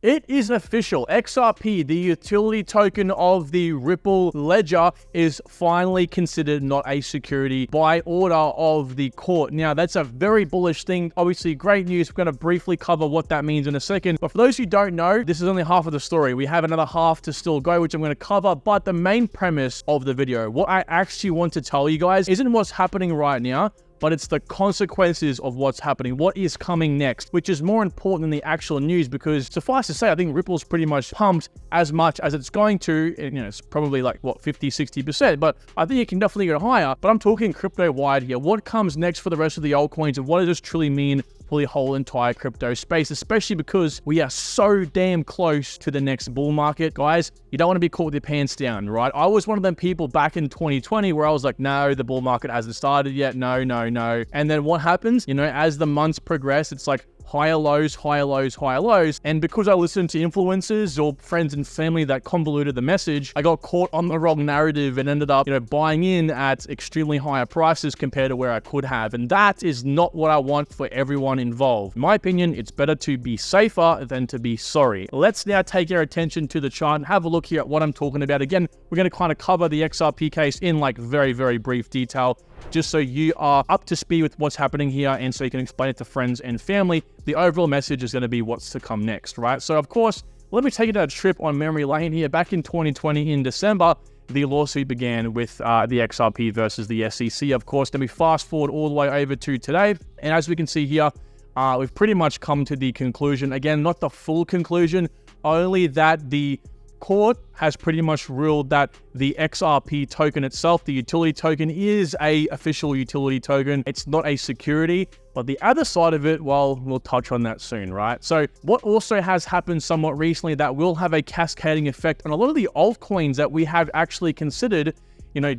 It is official. XRP, the utility token of the Ripple ledger, is finally considered not a security by order of the court. Now, that's a very bullish thing. Obviously, great news. We're going to briefly cover what that means in a second. But for those who don't know, this is only half of the story. We have another half to still go, which I'm going to cover. But the main premise of the video, what I actually want to tell you guys, isn't what's happening right now, but it's the consequences of what's happening, what is coming next, which is more important than the actual news, because suffice to say, I think Ripple's pretty much pumped as much as it's going to, and, it's probably like, what, 50, 60%, but I think it can definitely go higher. But I'm talking crypto-wide here. What comes next for the rest of the altcoins, and what does this truly mean for the whole entire crypto space, especially because we are so damn close to the next bull market. Guys, you don't want to be caught with your pants down, right? I was one of them people back in 2020 where I was like, no, the bull market hasn't started yet. No. And then what happens? As the months progress, it's like higher lows, higher lows, higher lows. And because I listened to influencers or friends and family that convoluted the message, I got caught on the wrong narrative and ended up, buying in at extremely higher prices compared to where I could have. And that is not what I want for everyone involved. In my opinion, it's better to be safer than to be sorry. Let's now take our attention to the chart and have a look here at what I'm talking about. Again, we're going to kind of cover the XRP case in like very, very brief detail, just so you are up to speed with what's happening here and so you can explain it to friends and family. The overall message is going to be what's to come next, right? So, of course, let me take you on a trip on memory lane here. Back in 2020 in December, the lawsuit began with the XRP versus the SEC, of course. Then we fast forward all the way over to today. And as we can see here, we've pretty much come to the conclusion. Again, not the full conclusion, only that the court has pretty much ruled that the XRP token itself, the utility token, is a official utility token. It's not a security. But the other side of it, well, we'll touch on that soon, right? So what also has happened somewhat recently that will have a cascading effect on a lot of the altcoins that we have actually considered,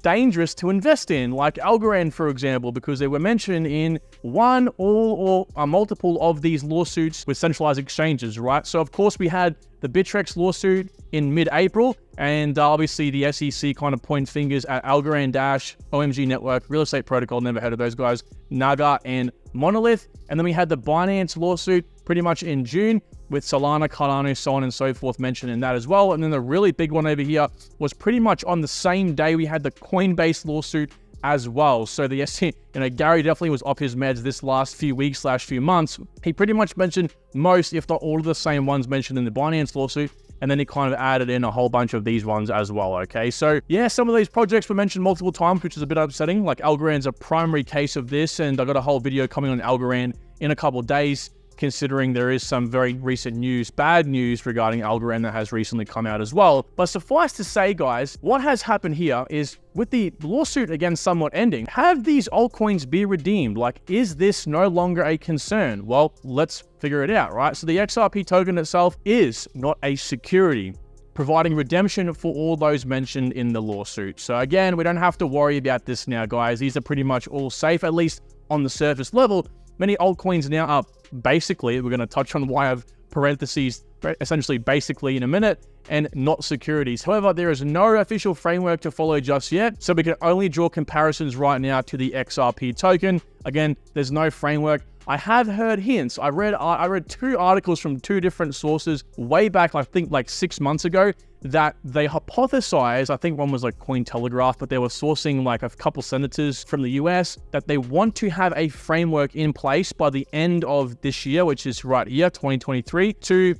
dangerous to invest in, like Algorand, for example, because they were mentioned in one, all, or multiple of these lawsuits with centralized exchanges, right? So, of course, we had the Bittrex lawsuit in mid-April, and obviously the SEC kind of point fingers at Algorand Dash, OMG Network, Real Estate Protocol, never heard of those guys, Naga, and Monolith. And then we had the Binance lawsuit pretty much in June with Solana, Cardano, so on and so forth mentioned in that as well. And then the really big one over here was pretty much on the same day we had the Coinbase lawsuit as well. So the SEC, Gary definitely was off his meds this last few weeks / few months. He pretty much mentioned most, if not all of the same ones mentioned in the Binance lawsuit. And then he kind of added in a whole bunch of these ones as well, okay? So, yeah, some of these projects were mentioned multiple times, which is a bit upsetting. Like, Algorand's a primary case of this, and I got a whole video coming on Algorand in a couple of days, considering there is some very recent news, bad news regarding Algorand that has recently come out as well. But suffice to say, guys, what has happened here is with the lawsuit again somewhat ending, have these altcoins be redeemed? Like, is this no longer a concern? Well, let's figure it out, right? So the XRP token itself is not a security, providing redemption for all those mentioned in the lawsuit. So again, we don't have to worry about this now, guys. These are pretty much all safe, at least on the surface level. Many altcoins now are basically, we're going to touch on why I've parentheses, essentially basically in a minute, and not securities. However, there is no official framework to follow just yet, so we can only draw comparisons right now to the XRP token. Again, there's no framework. I have heard hints. I read 2 articles from 2 different sources way back, I think like 6 months ago, that they hypothesized, I think one was like Cointelegraph, but they were sourcing like a couple senators from the US, that they want to have a framework in place by the end of this year, which is right here, 2023, to,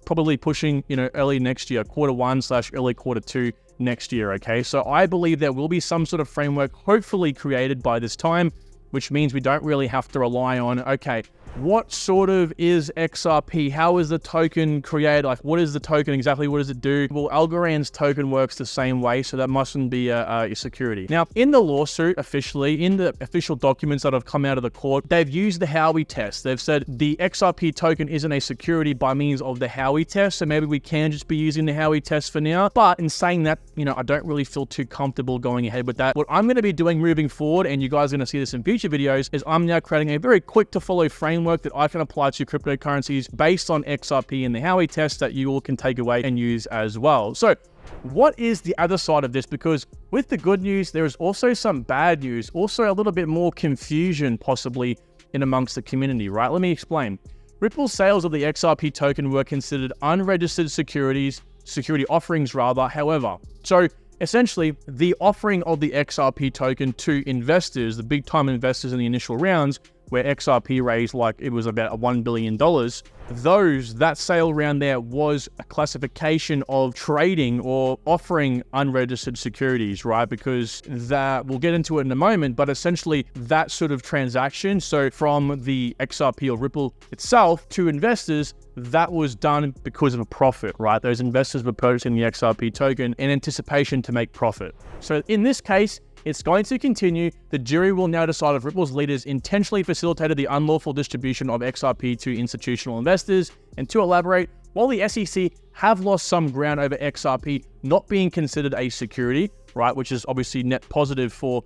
probably pushing, early next year, Q1 / early Q2 next year, okay? So I believe there will be some sort of framework hopefully created by this time, which means we don't really have to rely on, okay, what sort of is XRP? How is the token created? Like, what is the token exactly? What does it do? Well, Algorand's token works the same way, so that mustn't be a security. Now, in the lawsuit, officially, in the official documents that have come out of the court, they've used the Howey test. They've said the XRP token isn't a security by means of the Howey test, so maybe we can just be using the Howey test for now. But in saying that, I don't really feel too comfortable going ahead with that. What I'm going to be doing moving forward, and you guys are going to see this in future videos, is I'm now creating a very quick to follow framework that I can apply to cryptocurrencies based on XRP and the Howey test that you all can take away and use as well. So what is the other side of this? Because with the good news, there is also some bad news, also a little bit more confusion possibly in amongst the community, right? Let me explain. Ripple's sales of the XRP token were considered unregistered security offerings rather, however. So essentially, the offering of the XRP token to investors, the big time investors in the initial rounds, where XRP raised like it was about $1 billion, that sale round there was a classification of trading or offering unregistered securities, right? Because that, we'll get into it in a moment, but essentially that sort of transaction, so from the XRP or Ripple itself to investors, that was done because of a profit, right? Those investors were purchasing the XRP token in anticipation to make profit. So in this case, it's going to continue. The jury will now decide if Ripple's leaders intentionally facilitated the unlawful distribution of XRP to institutional investors. And to elaborate, while the SEC have lost some ground over XRP not being considered a security, right, which is obviously net positive for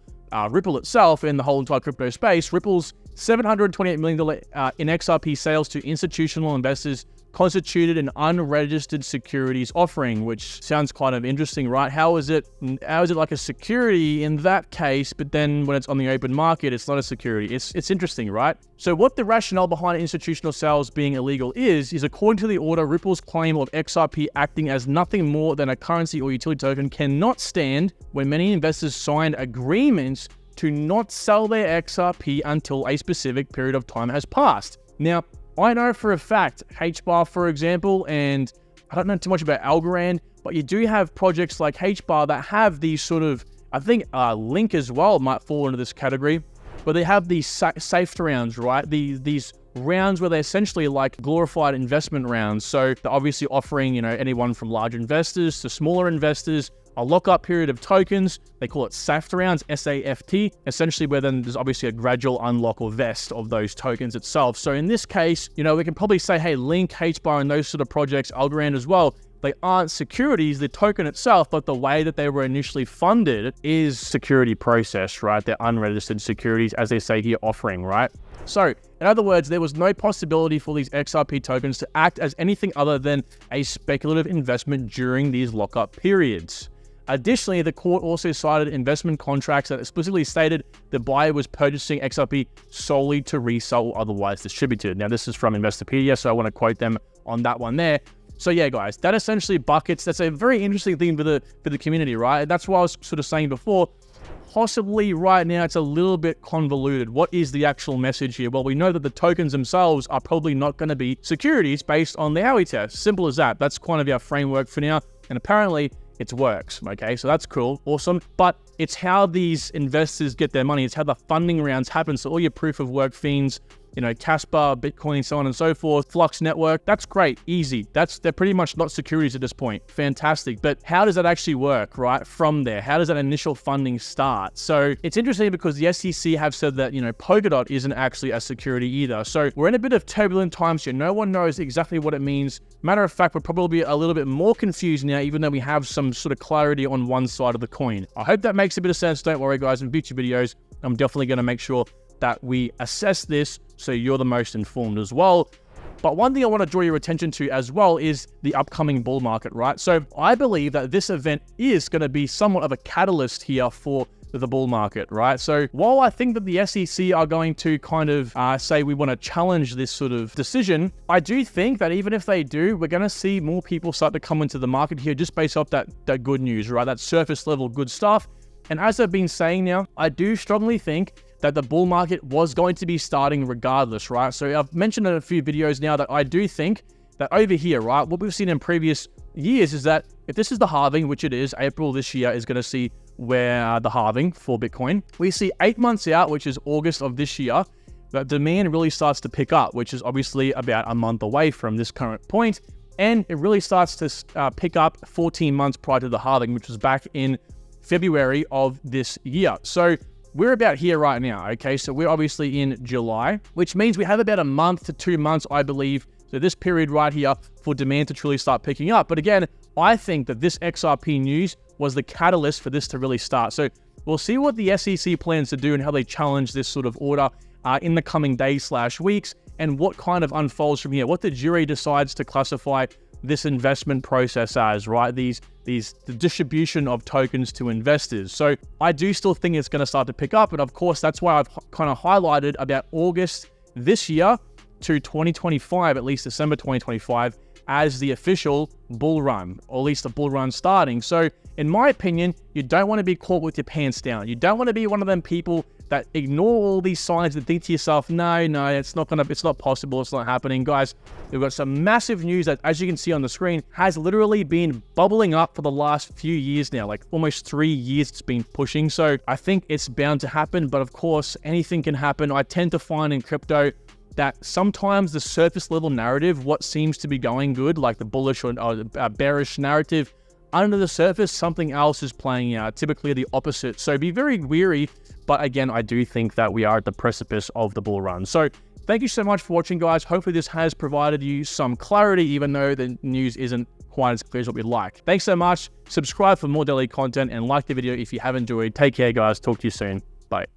Ripple itself and the whole entire crypto space, Ripple's $728 million in XRP sales to institutional investors constituted an unregistered securities offering, which sounds kind of interesting, right? How is it like a security in that case, but then when it's on the open market, it's not a security? It's interesting, right? So what the rationale behind institutional sales being illegal is according to the order, Ripple's claim of XRP acting as nothing more than a currency or utility token cannot stand when many investors signed agreements to not sell their XRP until a specific period of time has passed. Now, I know for a fact, HBAR, for example, and I don't know too much about Algorand, but you do have projects like HBAR that have these sort of, I think Link as well might fall into this category, where they have these safe rounds, right? These rounds where they're essentially like glorified investment rounds. So they're obviously offering, anyone from large investors to smaller investors, a lockup period of tokens. They call it SAFT rounds, SAFT, essentially where then there's obviously a gradual unlock or vest of those tokens itself. So in this case, we can probably say, hey, Link, HBAR, and those sort of projects, Algorand as well, they aren't securities, the token itself, but the way that they were initially funded is security process, right? They're unregistered securities, as they say here, offering, right? So, in other words, there was no possibility for these XRP tokens to act as anything other than a speculative investment during these lockup periods. Additionally, the court also cited investment contracts that explicitly stated the buyer was purchasing XRP solely to resell or otherwise distributed. Now, this is from Investopedia, so I want to quote them on that one there. So yeah, guys, that essentially buckets. That's a very interesting thing for the community, right? That's what I was sort of saying before. Possibly right now, it's a little bit convoluted. What is the actual message here? Well, we know that the tokens themselves are probably not going to be securities based on the Howey test. Simple as that. That's kind of our framework for now. And apparently, it works, okay? So that's cool, awesome. But it's how these investors get their money. It's how the funding rounds happen. So all your proof of work fiends, Casper, Bitcoin, so on and so forth, Flux Network, that's great, easy. They're pretty much not securities at this point. Fantastic. But how does that actually work, right? From there, how does that initial funding start? So it's interesting because the SEC have said that, Polkadot isn't actually a security either. So we're in a bit of turbulent times here. No one knows exactly what it means. Matter of fact, we're probably a little bit more confused now, even though we have some sort of clarity on one side of the coin. I hope that makes a bit of sense. Don't worry, guys. In future videos, I'm definitely going to make sure that we assess this so you're the most informed as well. But one thing I want to draw your attention to as well is the upcoming bull market, right? So I believe that this event is going to be somewhat of a catalyst here for the bull market, right? So while I think that the SEC are going to kind of say we want to challenge this sort of decision, I do think that even if they do, we're going to see more people start to come into the market here just based off that good news, right? That surface level good stuff. And as I've been saying now, I do strongly think that the bull market was going to be starting regardless, right? So I've mentioned in a few videos now that I do think that over here, right, what we've seen in previous years is that if this is the halving, which it is, April this year is going to see where the halving for Bitcoin. We see 8 months out, which is August of this year, that demand really starts to pick up, which is obviously about a month away from this current point. And it really starts to pick up 14 months prior to the halving, which was back in February of this year. So we're about here right now, okay? So we're obviously in July, which means we have about a month to 2 months, I believe, so this period right here for demand to truly start picking up. But again, I think that this XRP news was the catalyst for this to really start. So we'll see what the SEC plans to do and how they challenge this sort of order in the coming days/weeks, and what kind of unfolds from here, what the jury decides to classify this investment process as, right? The distribution of tokens to investors. So I do still think it's going to start to pick up. And of course, that's why I've kind of highlighted about August this year to 2025, at least December 2025, as the official bull run, or at least the bull run starting. So in my opinion, you don't want to be caught with your pants down. You don't want to be one of them people that ignore all these signs and think to yourself, no, it's not possible, it's not happening. Guys, we've got some massive news that, as you can see on the screen, has literally been bubbling up for the last few years now, like almost 3 years it's been pushing. So I think it's bound to happen, but of course, anything can happen. I tend to find in crypto that sometimes the surface level narrative, what seems to be going good, like the bullish or bearish narrative, under the surface, something else is playing out, typically the opposite. So be very wary. But again, I do think that we are at the precipice of the bull run. So thank you so much for watching, guys. Hopefully this has provided you some clarity, even though the news isn't quite as clear as what we'd like. Thanks so much. Subscribe for more daily content and like the video if you have enjoyed. Take care, guys. Talk to you soon. Bye.